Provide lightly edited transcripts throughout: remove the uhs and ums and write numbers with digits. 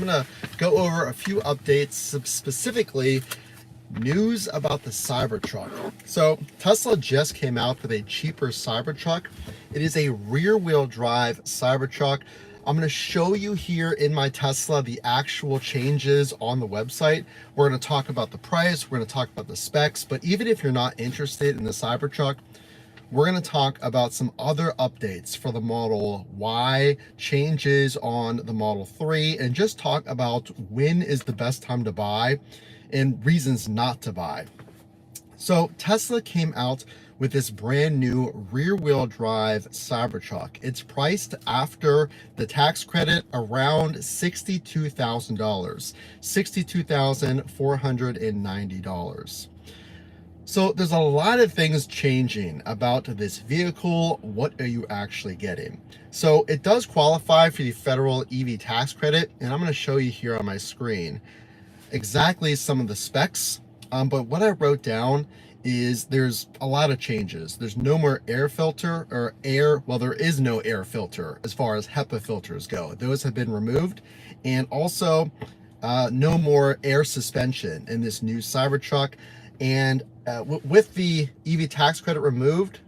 going to go over a few updates, specifically news about the Cybertruck. So Tesla just came out with a cheaper Cybertruck. It is a rear-wheel drive Cybertruck. I'm going to show you here in my Tesla the actual changes on the website. We're going to talk about the price, we're going to talk about the specs, but even if you're not interested in the Cybertruck, we're going to talk about some other updates for the Model Y, changes on the Model 3, and just talk about when is the best time to buy and reasons not to buy. So Tesla came out with this brand new rear-wheel drive Cybertruck. It's priced after the tax credit around $62,000, $62,490. So there's a lot of things changing about this vehicle. What are you actually getting? So it does qualify for the federal EV tax credit, and I'm going to show you here on my screen exactly some of the specs. But what I wrote down is there's a lot of changes. There's no more air filter or air. Well, there is no air filter as far as HEPA filters go. Those have been removed. And also no more air suspension in this new Cybertruck. And with the EV tax credit removed,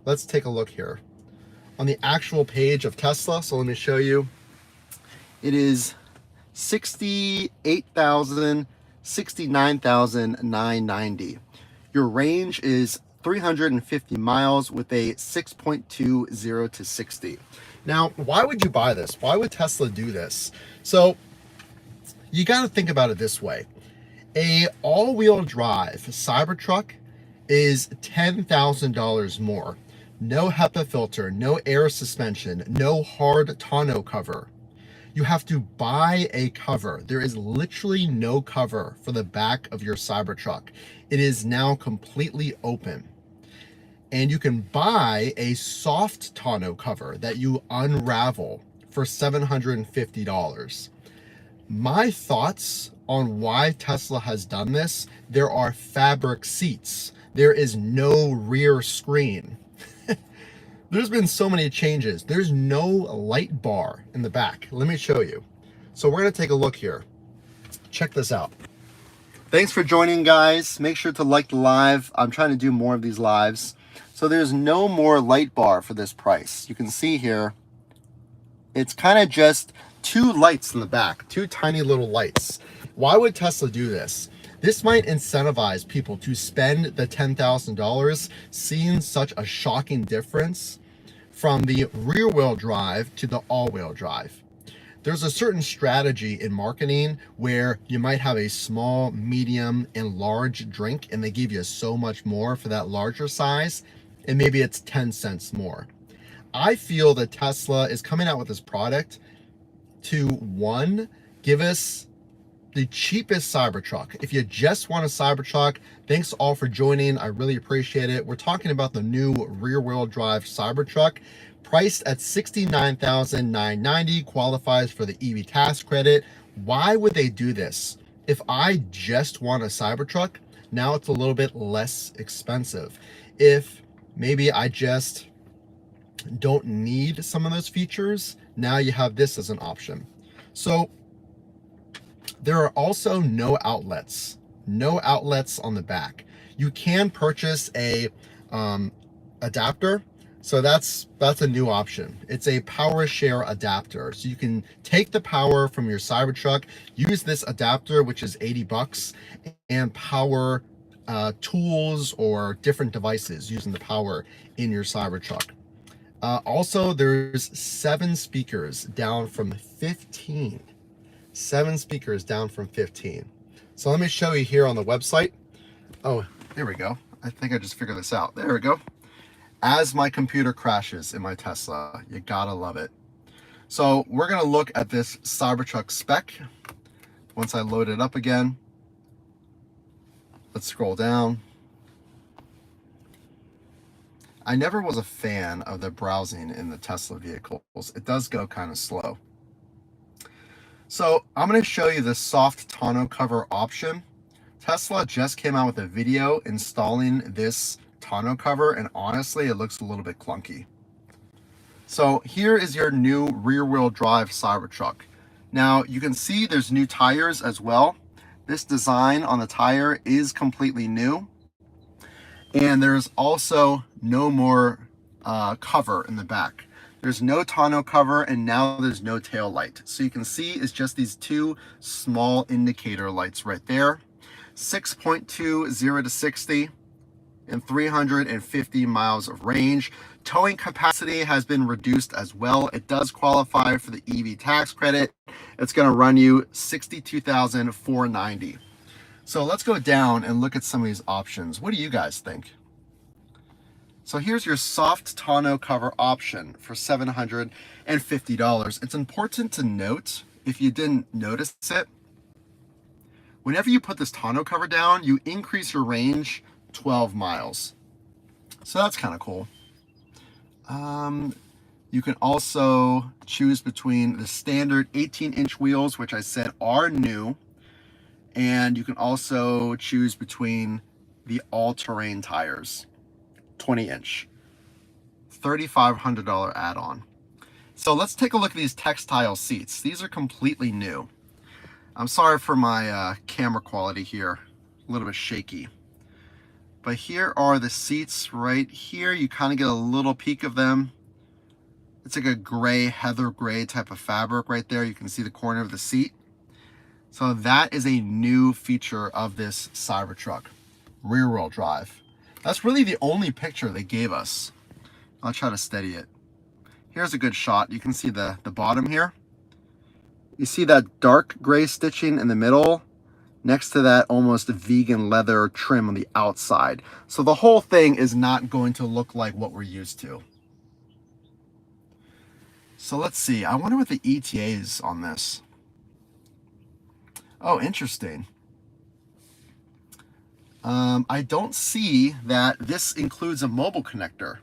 let's take a look here on the actual page of Tesla. So let me show you. It is $69,990. Your range is 350 miles with a 6.2 0 to 60. Now, why would you buy this? Why would Tesla do this? So you got to think about it this way. A all-wheel drive Cybertruck is $10,000 more. No HEPA filter, no air suspension, no hard tonneau cover. You have to buy a cover. There is literally no cover for the back of your Cybertruck. It is now completely open. And you can buy a soft tonneau cover that you unravel for $750. My thoughts on why Tesla has done this: there are fabric seats. There is no rear screen. There's been so many changes. There's no light bar in the back. Let me show you. So we're going to take a look here. Check this out. Thanks for joining, guys. Make sure to like the live. I'm trying to do more of these lives. So there's no more light bar for this price. You can see here, it's kind of just two lights in the back, two tiny little lights. Why would Tesla do this? This might incentivize people to spend the $10,000, seeing such a shocking difference from the rear-wheel drive to the all-wheel drive. There's a certain strategy in marketing where you might have a small, medium, and large drink, and they give you so much more for that larger size, and maybe it's 10 cents more. I feel that Tesla is coming out with this product to, one, give us the cheapest Cybertruck. If you just want a Cybertruck, thanks all for joining. I really appreciate it. We're talking about the new rear-wheel drive Cybertruck, priced at $69,990, qualifies for the EV tax credit. Why would they do this? If I just want a Cybertruck, now it's a little bit less expensive. If maybe I just don't need some of those features, now you have this as an option. So there are also no outlets on the back. You can purchase a adapter. So that's a new option. It's a power share adapter. So you can take the power from your Cybertruck, use this adapter, which is $80, and power tools or different devices using the power in your Cybertruck. Also, there's 7 speakers down from 15. 7 speakers down from 15. So let me show you here on the website. Oh, there we go. I think I just figured this out. There we go. As my computer crashes in my Tesla, you gotta love it. So we're gonna look at this Cybertruck spec. Once I load it up again, let's scroll down. I never was a fan of the browsing in the Tesla vehicles. It does go kind of slow. So I'm going to show you the soft tonneau cover option. Tesla just came out with a video installing this tonneau cover, and honestly, it looks a little bit clunky. So here is your new rear-wheel drive Cybertruck. Now you can see there's new tires as well. This design on the tire is completely new. And there's also no more cover in the back. There's no tonneau cover, and now there's no tail light. So you can see it's just these two small indicator lights right there. 6.2 0 to 60 and 350 miles of range. Towing capacity has been reduced as well. It does qualify for the EV tax credit. It's going to run you $62,490. So let's go down and look at some of these options. What do you guys think? So here's your soft tonneau cover option for $750. It's important to note, if you didn't notice it, whenever you put this tonneau cover down, you increase your range 12 miles. So that's kind of cool. You can also choose between the standard 18-inch wheels, which I said are new, and you can also choose between the all-terrain tires, 20-inch, $3,500 add-on. So let's take a look at these textile seats. These are completely new. I'm sorry for my camera quality here, a little bit shaky. But here are the seats right here. You kind of get a little peek of them. It's like a gray, heather gray type of fabric right there. You can see the corner of the seat. So that is a new feature of this Cybertruck, rear-wheel drive. That's really the only picture they gave us. I'll try to steady it. Here's a good shot. You can see the bottom here. You see that dark gray stitching in the middle, next to that almost vegan leather trim on the outside. So the whole thing is not going to look like what we're used to. So let's see. I wonder what the ETA is on this. Oh, interesting. I don't see that this includes a mobile connector.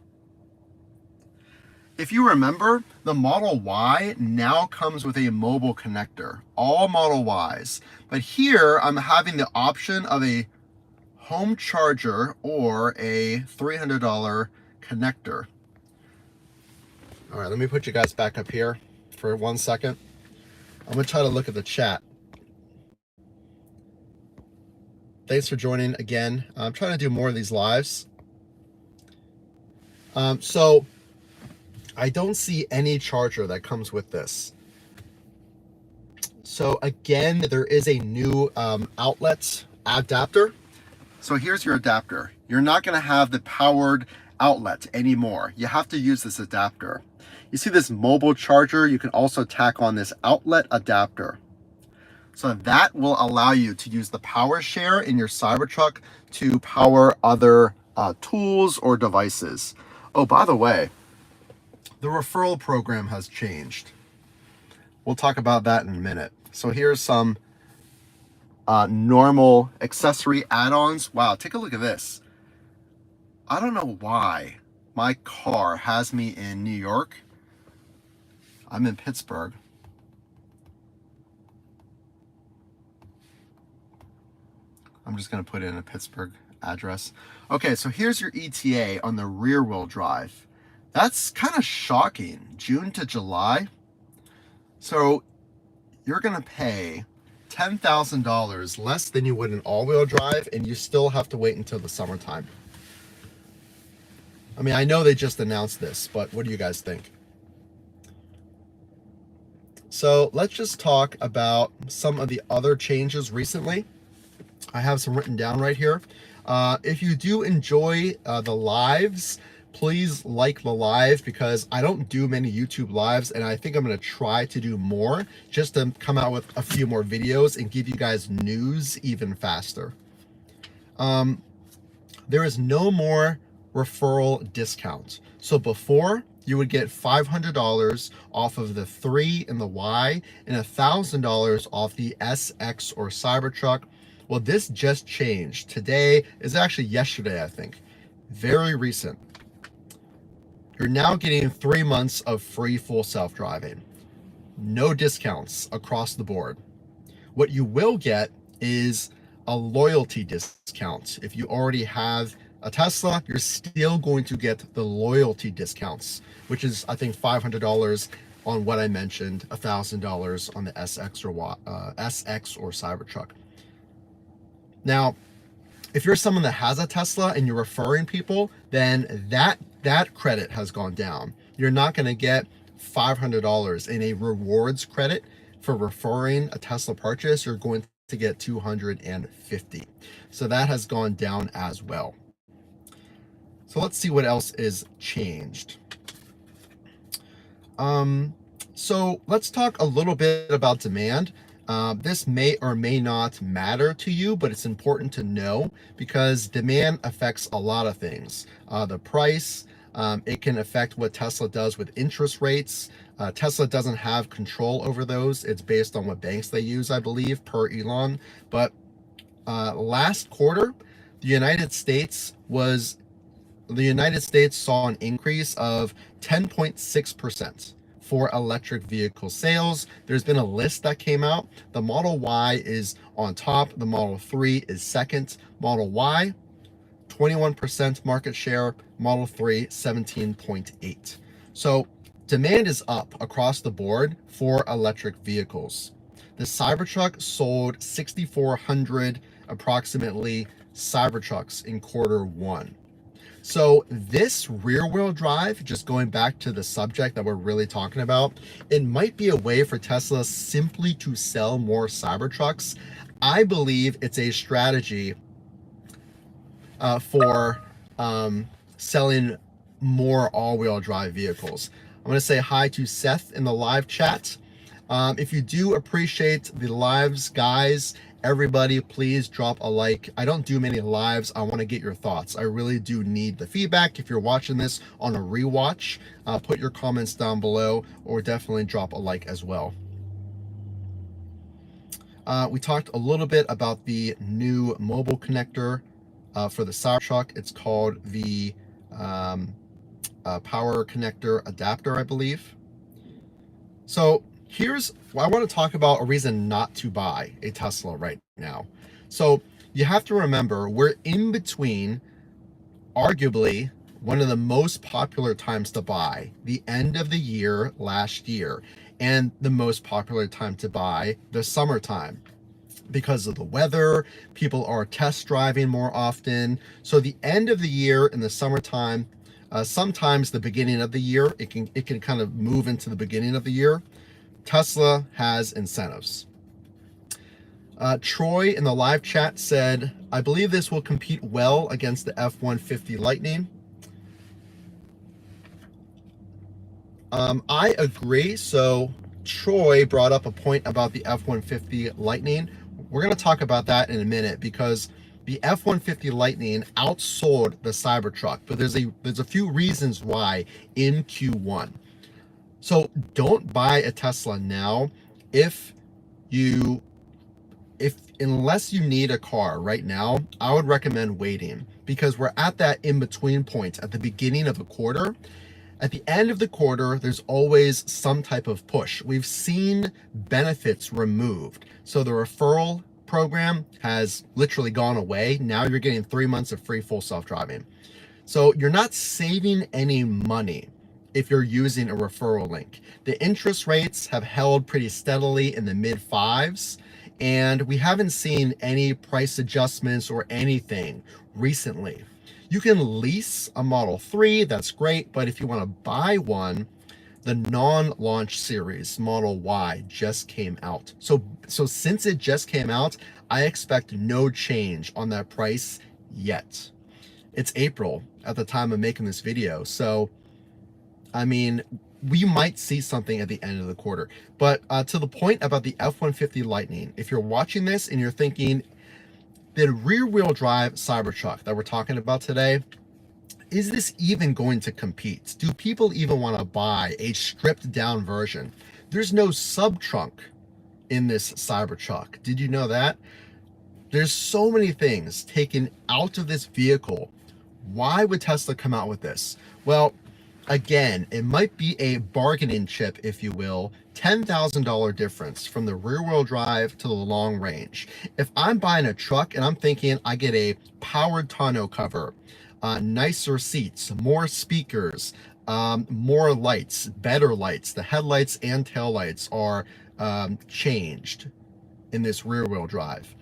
If you remember, the Model Y now comes with a mobile connector, all Model Ys. But here I'm having the option of a home charger or a $300 connector. All right, let me put you guys back up here for 1 second. I'm gonna try to look at the chat. Thanks for joining again. I'm trying to do more of these lives. So I don't see any charger that comes with this. So again, there is a new outlet adapter. So here's your adapter. You're not gonna have the powered outlet anymore. You have to use this adapter. You see this mobile charger, you can also tack on this outlet adapter. So that will allow you to use the power share in your Cybertruck to power other tools or devices. Oh, by the way, the referral program has changed. We'll talk about that in a minute. So here's some normal accessory add-ons. Wow, take a look at this. I don't know why my car has me in New York. I'm in Pittsburgh. I'm just going to put in a Pittsburgh address. Okay, so here's your ETA on the rear wheel drive. That's kind of shocking. June to July. So you're going to pay $10,000 less than you would in all-wheel drive, and you still have to wait until the summertime. I mean, I know they just announced this, but what do you guys think? So let's just talk about some of the other changes recently. I have some written down right here. If you do enjoy the lives, please like the live, because I don't do many YouTube lives, and I think I'm going to try to do more just to come out with a few more videos and give you guys news even faster. There is no more referral discount. So before, you would get $500 off of the 3 and the Y and $1,000 off the SX or Cybertruck. Well, this just changed. Today is actually yesterday, I think. Very recent. You're now getting 3 months of free full self-driving. No discounts across the board. What you will get is a loyalty discount. If you already have a Tesla, you're still going to get the loyalty discounts, which is, I think, $500 on what I mentioned, $1,000 on the SX or Cybertruck. Now, if you're someone that has a Tesla and you're referring people, then that credit has gone down. You're not going to get $500 in a rewards credit for referring a Tesla purchase. You're going to get $250. So that has gone down as well. So let's see what else is changed. So let's talk a little bit about demand. This may or may not matter to you, but it's important to know because demand affects a lot of things. The price, it can affect what Tesla does with interest rates. Tesla doesn't have control over those. It's based on what banks they use, I believe, per Elon. But last quarter, the United States saw an increase of 10.6% for electric vehicle sales. There's been a list that came out. The Model Y is on top. The Model 3 is second. Model Y, 21% market share. Model 3, 17.8%. So demand is up across the board for electric vehicles. The Cybertruck sold 6,400 approximately Cybertrucks in Q1. So this rear-wheel drive, just going back to the subject that we're really talking about, it might be a way for Tesla simply to sell more Cybertrucks. I believe it's a strategy for selling more all-wheel drive vehicles. I'm going to say hi to Seth in the live chat. If you do appreciate the lives, guys, everybody, please drop a like. I don't do many lives. I want to get your thoughts. I really do need the feedback. If you're watching this on a rewatch, put your comments down below or definitely drop a like as well. We talked a little bit about the new mobile connector for the Cybertruck. It's called the power connector adapter, I believe. So I want to talk about a reason not to buy a Tesla right now. So you have to remember, we're in between arguably one of the most popular times to buy, the end of the year last year, and the most popular time to buy, the summertime. Because of the weather, people are test driving more often. So the end of the year in the summertime, sometimes the beginning of the year, it can kind of move into the beginning of the year. Tesla has incentives. Troy in the live chat said, I believe this will compete well against the F-150 Lightning. I agree. So Troy brought up a point about the F-150 Lightning. We're going to talk about that in a minute because the F-150 Lightning outsold the Cybertruck, but there's a few reasons why in Q1. So don't buy a Tesla now unless you need a car right now. I would recommend waiting because we're at that in-between point at the beginning of the quarter. At the end of the quarter, there's always some type of push. We've seen benefits removed. So the referral program has literally gone away. Now you're getting 3 months of free full self-driving. So you're not saving any money if you're using a referral link. The interest rates have held pretty steadily in the mid-5s, and we haven't seen any price adjustments or anything recently. You can lease a Model 3, that's great, but if you want to buy one, the non-launch series Model Y just came out. So since it just came out, I expect no change on that price yet. It's April at the time of making this video, so I mean, we might see something at the end of the quarter. But to the point about the F-150 Lightning, if you're watching this and you're thinking, the rear-wheel drive Cybertruck that we're talking about today, is this even going to compete? Do people even want to buy a stripped down version? There's no sub-trunk in this Cybertruck. Did you know that? There's so many things taken out of this vehicle. Why would Tesla come out with this? Well, again, it might be a bargaining chip, if you will, $10,000 difference from the rear-wheel drive to the long range. If I'm buying a truck and I'm thinking I get a powered tonneau cover, nicer seats, more speakers, more lights, better lights. The headlights and taillights are changed in this rear wheel drive.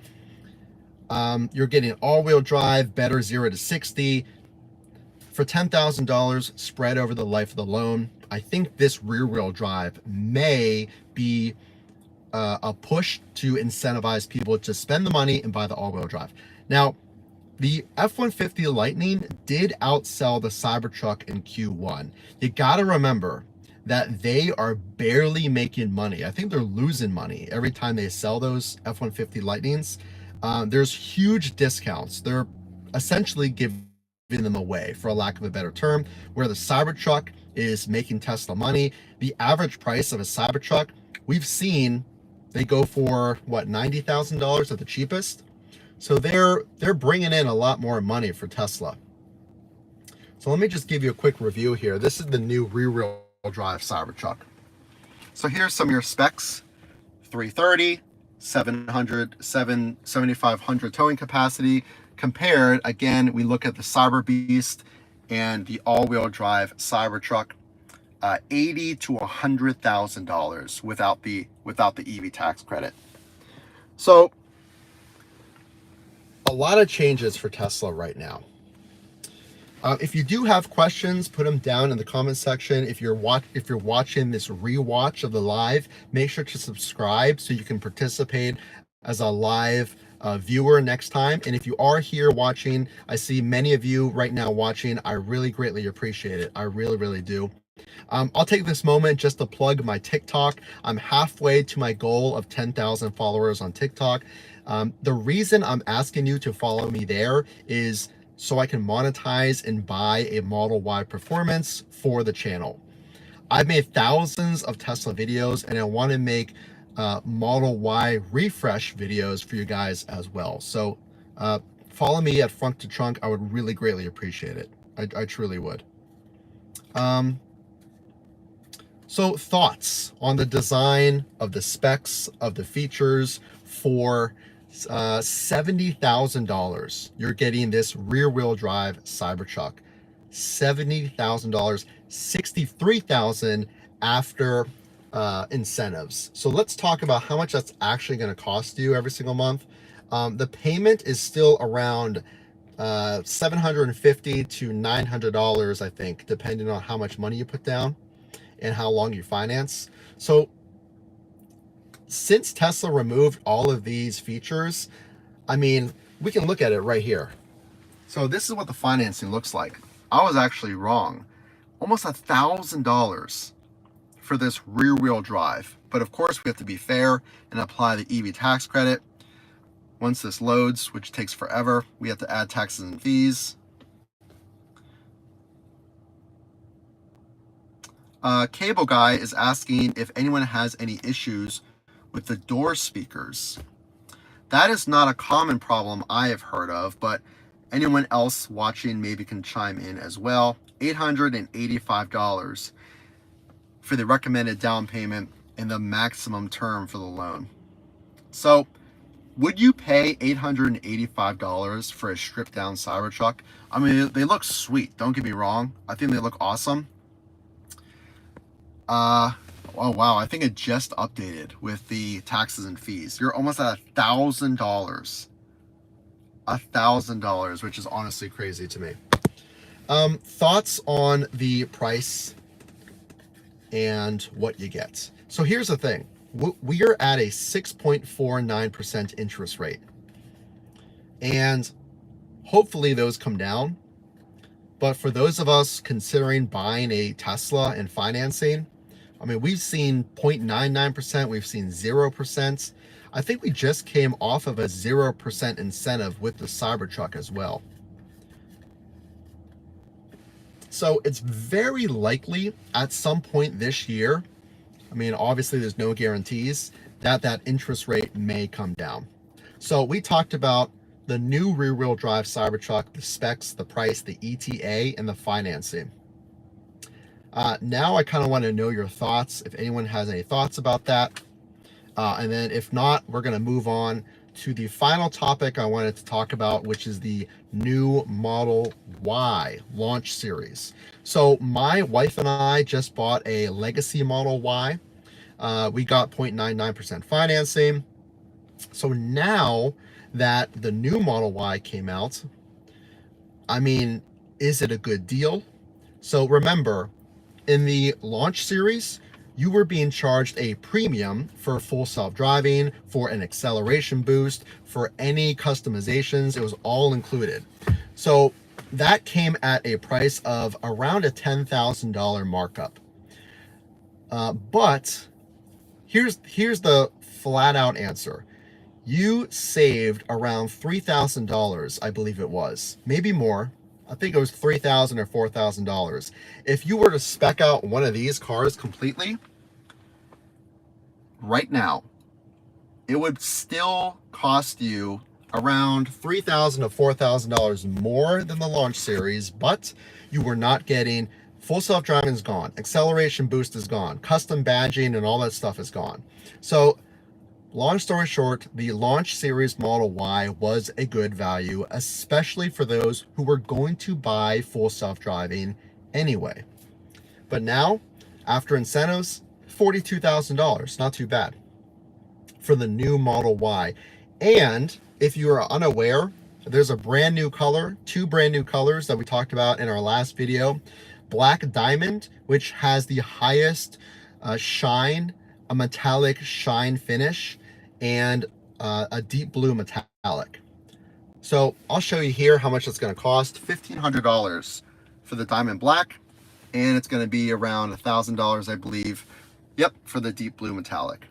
You're getting all-wheel drive, better 0 to 60 for $10,000 spread over the life of the loan. I think this rear wheel drive may be a push to incentivize people to spend the money and buy the all-wheel drive. Now, the F-150 Lightning did outsell the Cybertruck in Q1. You got to remember that they are barely making money. I think they're losing money every time they sell those F-150 Lightnings. There's huge discounts. They're essentially giving them away, for a lack of a better term, where the Cybertruck is making Tesla money. The average price of a Cybertruck, we've seen they go for, what, $90,000 at the cheapest? So they're bringing in a lot more money for Tesla. So let me just give you a quick review here. This is the new rear-wheel drive Cybertruck. So here's some of your specs: 330, 7,500 towing capacity. Compared, again, we look at the Cyber Beast and the all-wheel drive Cybertruck, $80,000 to $100,000 without the EV tax credit. So a lot of changes for Tesla right now. If you do have questions, put them down in the comment section. If you're watching this rewatch of the live, make sure to subscribe so you can participate as a live viewer next time. And if you are here watching, I see many of you right now watching. I really greatly appreciate it. I really, really do. I'll take this moment just to plug my TikTok. I'm halfway to my goal of 10,000 followers on TikTok. The reason I'm asking you to follow me there is so I can monetize and buy a Model Y Performance for the channel. I've made thousands of Tesla videos, and I want to make Model Y refresh videos for you guys as well. So follow me at Front to Trunk. I would really greatly appreciate it. I truly would. So thoughts on the design of the specs of the features for $70,000. You're getting this rear-wheel drive Cybertruck. $70,000, $63,000 after incentives. So let's talk about how much that's actually going to cost you every single month. The payment is still around $750 to $900, I think, depending on how much money you put down and how long you finance. So since Tesla removed all of these features, I mean, we can look at it right here. So this is what the financing looks like. I was actually wrong. Almost $1,000 for this rear-wheel drive. But of course, we have to be fair and apply the EV tax credit. Once this loads, which takes forever, we have to add taxes and fees. Cable Guy is asking if anyone has any issues with the door speakers. That is not a common problem I have heard of, but anyone else watching maybe can chime in as well. $885 for the recommended down payment and the maximum term for the loan. So would you pay $885 for a stripped down Cybertruck? I mean, they look sweet, don't get me wrong. I think they look awesome. Oh wow, I think it just updated with the taxes and fees. You're almost at $1,000. $1,000, which is honestly crazy to me. Thoughts on the price and what you get. So here's the thing. We are at a 6.49% interest rate. And hopefully those come down. But for those of us considering buying a Tesla and financing, I mean, we've seen 0.99%, we've seen 0%. I think we just came off of a 0% incentive with the Cybertruck as well. So it's very likely at some point this year, I mean, obviously there's no guarantees, that interest rate may come down. So we talked about the new rear-wheel drive Cybertruck, the specs, the price, the ETA, and the financing. Now I kind of want to know your thoughts, if anyone has any thoughts about that. And then if not, we're going to move on to the final topic I wanted to talk about, which is the new Model Y launch series. So my wife and I just bought a legacy Model Y. We got 0.99% financing. So now that the new Model Y came out, I mean, is it a good deal? So remember, in the launch series, you were being charged a premium for full self-driving, for an acceleration boost, for any customizations. It was all included. So that came at a price of around a $10,000 markup. But here's the flat out answer. You saved around $3,000, I believe it was, maybe more. I think it was $3,000 or $4,000. If you were to spec out one of these cars completely, right now, it would still cost you around $3,000 to $4,000 more than the launch series, but you were not getting full self-driving is gone, acceleration boost is gone, custom badging and all that stuff is gone. So long story short, the launch series Model Y was a good value, especially for those who were going to buy full self-driving anyway. But now, after incentives, $42,000, not too bad for the new Model Y. And if you are unaware, there's a brand new color, two brand new colors that we talked about in our last video. Black Diamond, which has the highest shine, a metallic shine finish, and a deep blue metallic. So I'll show you here how much it's going to cost. $1,500 for the Diamond Black, and it's going to be around $1,000, I believe. Yep, for the deep blue metallic.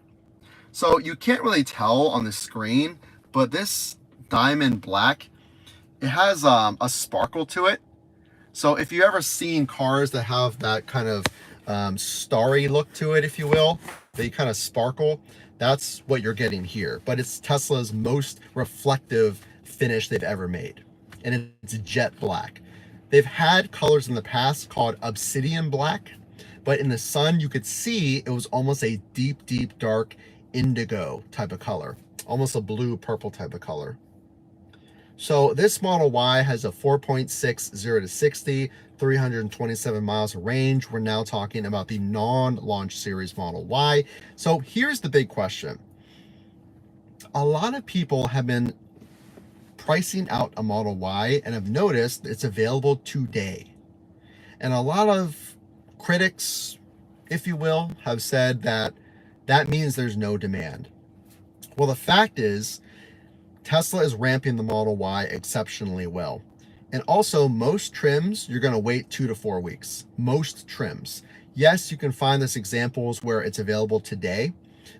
So you can't really tell on the screen, but this Diamond Black, it has a sparkle to it. So if you ever seen cars that have that kind of starry look to it, if you will, they kind of sparkle, that's what you're getting here. But it's Tesla's most reflective finish they've ever made, and it's jet black. They've had colors in the past called obsidian black, but in the sun you could see it was almost a deep dark indigo type of color, almost a blue purple type of color. So this Model Y has a 4.6 0 to 60, 327 miles of range. We're now talking about the non-launch series Model Y. So here's the big question. A lot of people have been pricing out a Model Y and have noticed it's available today. And a lot of critics, if you will, have said that that means there's no demand. Well, the fact is, Tesla is ramping the Model Y exceptionally well. And also, most trims, you're going to wait 2 to 4 weeks. Most trims. Yes, you can find this examples where it's available today,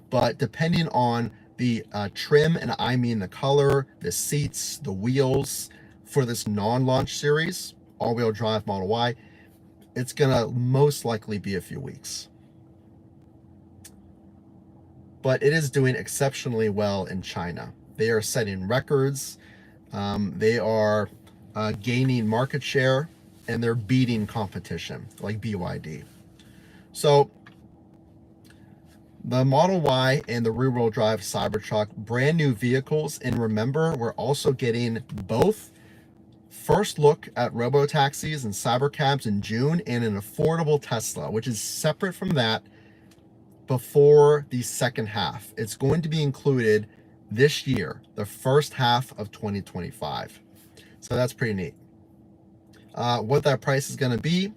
but depending on the trim, and I mean the color, the seats, the wheels, for this non-launch series, all-wheel drive Model Y, it's going to most likely be a few weeks. But it is doing exceptionally well in China. They are setting records, they are gaining market share, and they're beating competition like BYD. So the Model Y and the rear-wheel drive Cybertruck, brand new vehicles, and remember, we're also getting both first look at robo-taxis and cybercabs in June, and an affordable Tesla, which is separate from that, before the second half. It's going to be included this year, the first half of 2025. So that's pretty neat. What that price is going to be,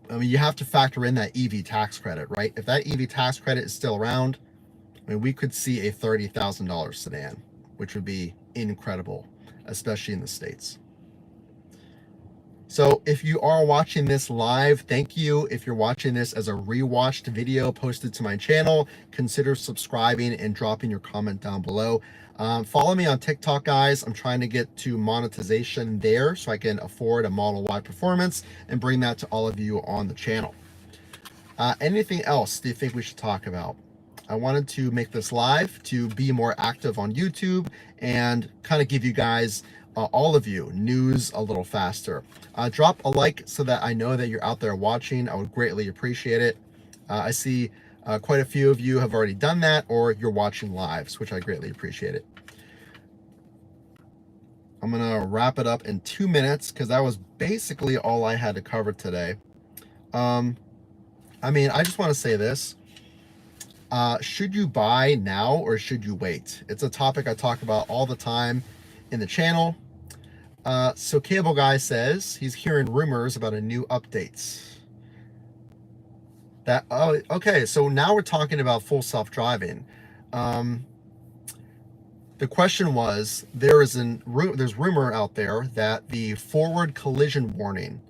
I mean, you have to factor in that EV tax credit, right? If that EV tax credit is still around, I mean, we could see a $30,000 sedan, which would be incredible, especially in the States. So if you are watching this live, thank you. If you're watching this as a rewatched video posted to my channel, consider subscribing and dropping your comment down below. Follow me on TikTok, guys. I'm trying to get to monetization there so I can afford a Model Y Performance and bring that to all of you on the channel. Anything else do you think we should talk about? I wanted to make this live to be more active on YouTube and kind of give you guys, all of you, news a little faster. Drop a like so that I know that you're out there watching. I would greatly appreciate it. I see Quite a few of you have already done that, or you're watching lives, which I greatly appreciate it. I'm gonna wrap it up in 2 minutes because that was basically all I had to cover today. I just want to say this. Should you buy now or should you wait? It's a topic I talk about all the time in the channel. So Cable Guy says he's hearing rumors about a new update. Okay, so now we're talking about full self-driving. The question was, there's rumor out there that the forward collision warning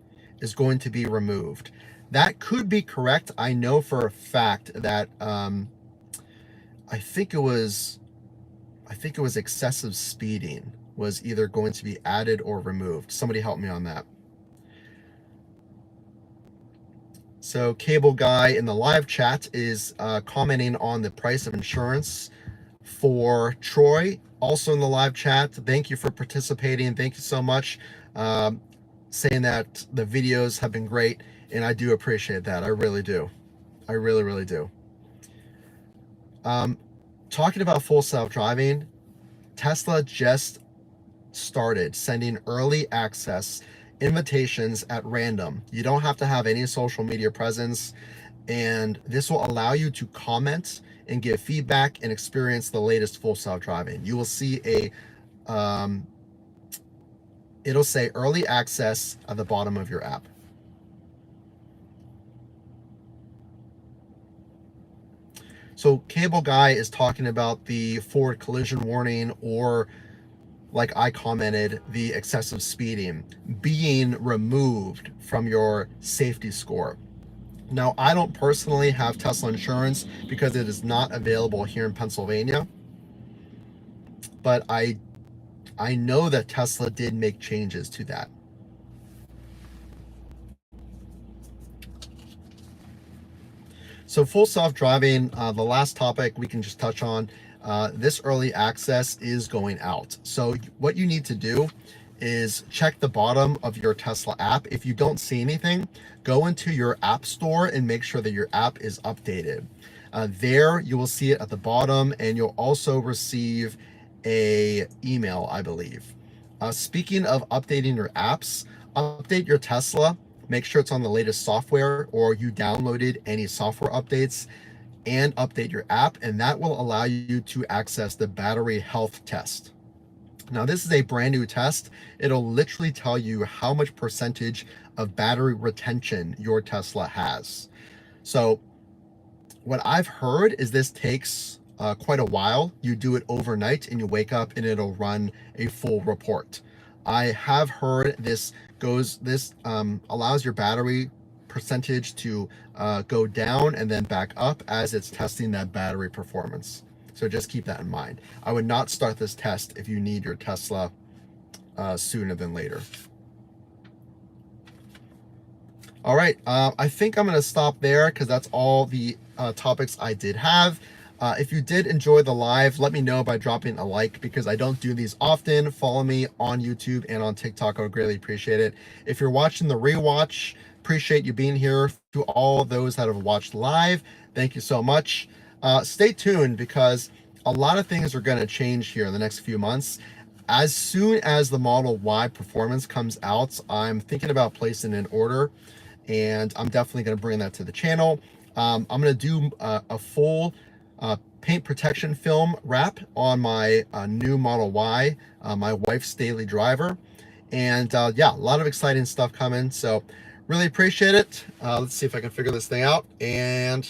is going to be removed. That could be correct. I know for a fact that I think it was excessive speeding was either going to be added or removed. Somebody help me on that. So Cable Guy in the live chat is commenting on the price of insurance for Troy. Also in the live chat, thank you for participating. Thank you so much. Saying that the videos have been great, and I do appreciate that. I really do. I really, really do. Talking about full self-driving, Tesla just started sending early access invitations at random. You don't have to have any social media presence, and this will allow you to comment and give feedback and experience the latest full self-driving. You will see it'll say early access at the bottom of your app. So Cable Guy is talking about the forward collision warning, or like I commented, the excessive speeding being removed from your safety score. Now, I don't personally have Tesla insurance because it is not available here in Pennsylvania, but I know that Tesla did make changes to that. So full self-driving, the last topic we can just touch on, this early access is going out. So what you need to do is check the bottom of your Tesla app. If you don't see anything, go into your app store and make sure that your app is updated. There you will see it at the bottom, and you'll also receive a email, I believe. Speaking of updating your apps, update your Tesla. Make sure it's on the latest software, or you downloaded any software updates, and update your app, and that will allow you to access the battery health test. Now, this is a brand new test. It'll literally tell you how much percentage of battery retention your Tesla has. So what I've heard is this takes quite a while. You do it overnight and you wake up and it'll run a full report. I have heard this allows your battery percentage to go down and then back up as it's testing that battery performance. So just keep that in mind. I would not start this test if you need your Tesla sooner than later. All right, I think I'm gonna stop there because that's all the topics I did have. If you did enjoy the live, let me know by dropping a like, because I don't do these often. Follow me on YouTube and on TikTok. I would greatly appreciate it. If you're watching the rewatch, appreciate you being here. To all those that have watched live, thank you so much. Stay tuned, because a lot of things are going to change here in the next few months. As soon as the Model Y performance comes out, I'm thinking about placing an order, and I'm definitely going to bring that to the channel. I'm going to do a full paint protection film wrap on my new Model Y, my wife's daily driver. And yeah, a lot of exciting stuff coming. So really appreciate it. Let's see if I can figure this thing out. And